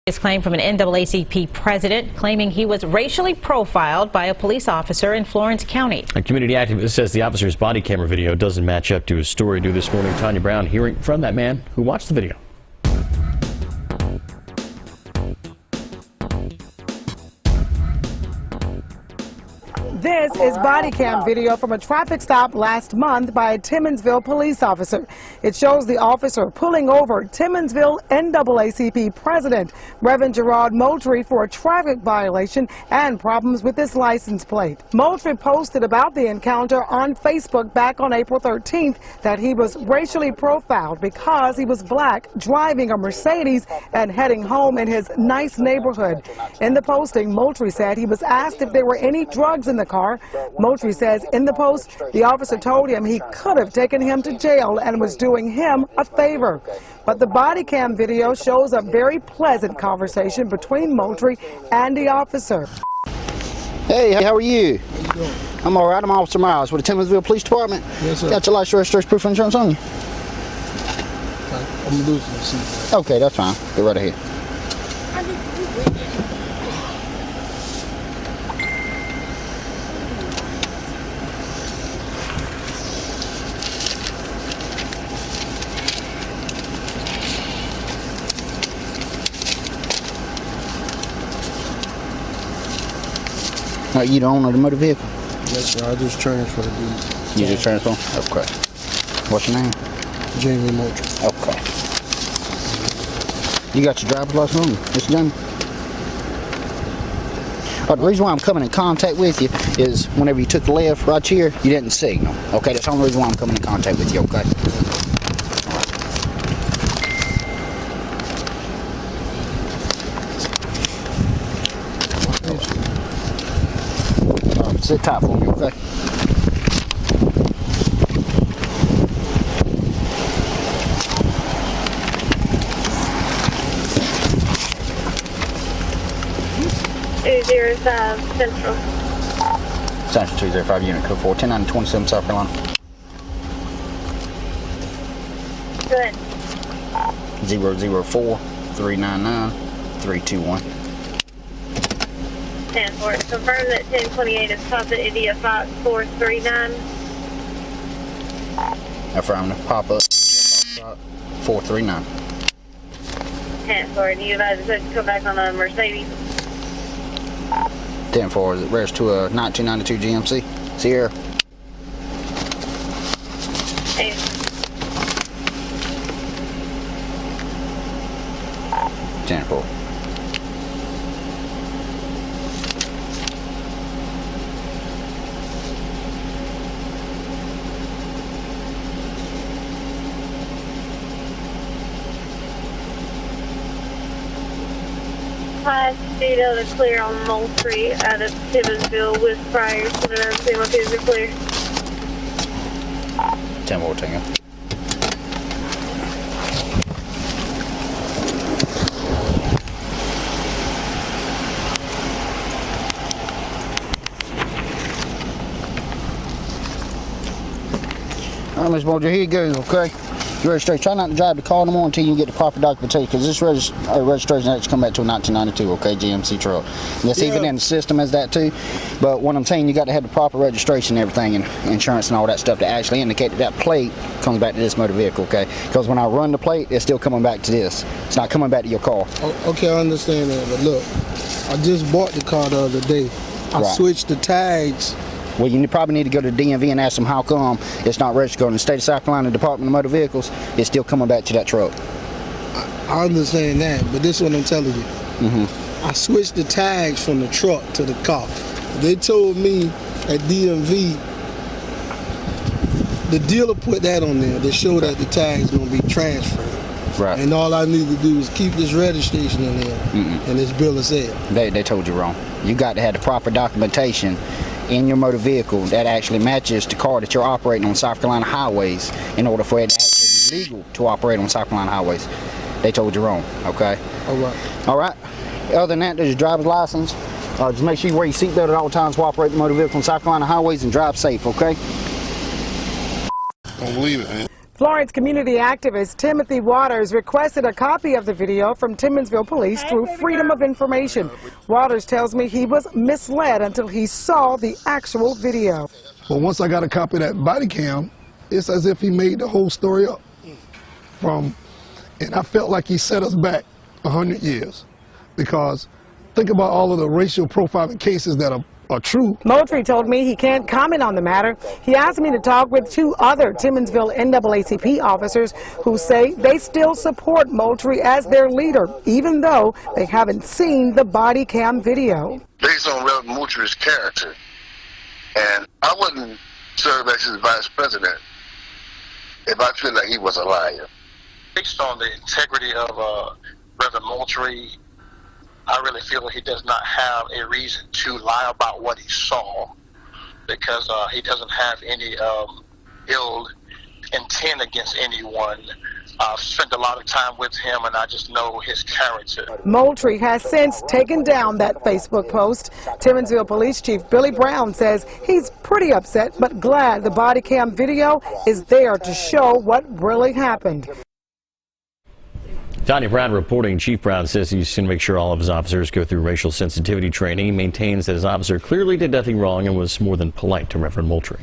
His claim from an NAACP president claiming he was racially profiled by a police officer in Florence County. A community activist says the officer's body camera video doesn't match up to his story. Due this morning, Tanya Brown hearing from that man who watched the video. This is body cam video from a traffic stop last month by a Timmonsville police officer. It shows the officer pulling over Timmonsville NAACP president, Reverend Gerard Moultrie, for a traffic violation and problems with his license plate. Moultrie posted about the encounter on Facebook back on April 13th that he was racially profiled because he was black, driving a Mercedes and heading home in his nice neighborhood. In the posting, Moultrie said he was asked if there were any drugs in the car. Moultrie says in the post, the officer told him he could have taken him to jail and was doing him a favor. But the body cam video shows a very pleasant conversation between Moultrie and the officer. Hey, how are you? How you doing? I'm all right. I'm Officer Miles with the Timmonsville Police Department. Yes, sir. Got your license, registration, proof of insurance on you? I'm losing the seat. Okay, that's fine. Go right ahead. Are you the owner of the motor vehicle? Yes, sir. I just transferred these. You just transferred? Okay. What's your name? Jamie Moultrie. Okay. You got your driver's license on you, Mr. Jamie? The reason why I'm coming in contact with you is whenever you took the left right here, you didn't signal. Okay, that's the only reason why I'm coming in contact with you, okay? Sit tight for me, okay? Central. Central 205, Unit Code 4, 10927 South Carolina. Good. 004-399-321. 10-4. Confirm that 1028 is Papa India Fox 439. Affirmative. Papa 439. 10-4. Do you advise us to come back on a Mercedes? 10-4. Is it registered to a 1992 GMC Sierra? 10-4. Class data to clear on Moultrie out of Timmonsville with priors. So that I'm seeing my kids are clear. 10-4 Tango. All right, Ms. Moultrie, here you go, okay? Your registration. Try not to drive the car no more until you get the proper documentation, because this registration has to come back to a 1992, okay, GMC truck. And that's even in the system as that too. But what I'm saying, you got to have the proper registration and everything, and insurance and all that stuff to actually indicate that that plate comes back to this motor vehicle, okay? Because when I run the plate, it's still coming back to this. It's not coming back to your car. Okay, I understand that, but look, I just bought the car the other day. I switched the tags. Well, you probably need to go to the DMV and ask them how come it's not registered in the state of South Carolina Department of Motor Vehicles. It's still coming back to that truck. I understand that, but this is what I'm telling you. I switched the tags from the truck to the car. They told me at DMV, the dealer put that on there to show that the tag's gonna be transferred. Right. And all I need to do is keep this registration in there and this bill of sale. They told you wrong. You got to have the proper documentation in your motor vehicle that actually matches the car that you're operating on South Carolina highways in order for it to actually be legal to operate on South Carolina highways. They told you wrong, okay? All right. All right. Other than that, there's your driver's license. Just make sure you wear your seatbelt at all times while operating the motor vehicle on South Carolina highways and drive safe, okay? Don't believe it, man. Florence community activist Timothy Waters requested a copy of the video from Timmonsville police through Freedom of Information. Waters tells me he was misled until he saw the actual video. But once I got a copy of that body cam, it's as if he made the whole story up. And I felt like he set us back 100 years. Because think about all of the racial profiling cases that are true. Moultrie told me he can't comment on the matter. He asked me to talk with 2 other Timmonsville NAACP officers who say they still support Moultrie as their leader, even though they haven't seen the body cam video. Based on Reverend Moultrie's character, and I wouldn't serve as his vice president if I feel like he was a liar. Based on the integrity of Reverend Moultrie, I really feel that he does not have a reason to lie about what he saw, because he doesn't have any ill intent against anyone. I've spent a lot of time with him, and I just know his character. Moultrie has since taken down that Facebook post. Timmonsville Police Chief Billy Brown says he's pretty upset, but glad the body cam video is there to show what really happened. Tanya Brown reporting. Chief Brown says he's going to make sure all of his officers go through racial sensitivity training. He maintains that his officer clearly did nothing wrong and was more than polite to Reverend Moultrie.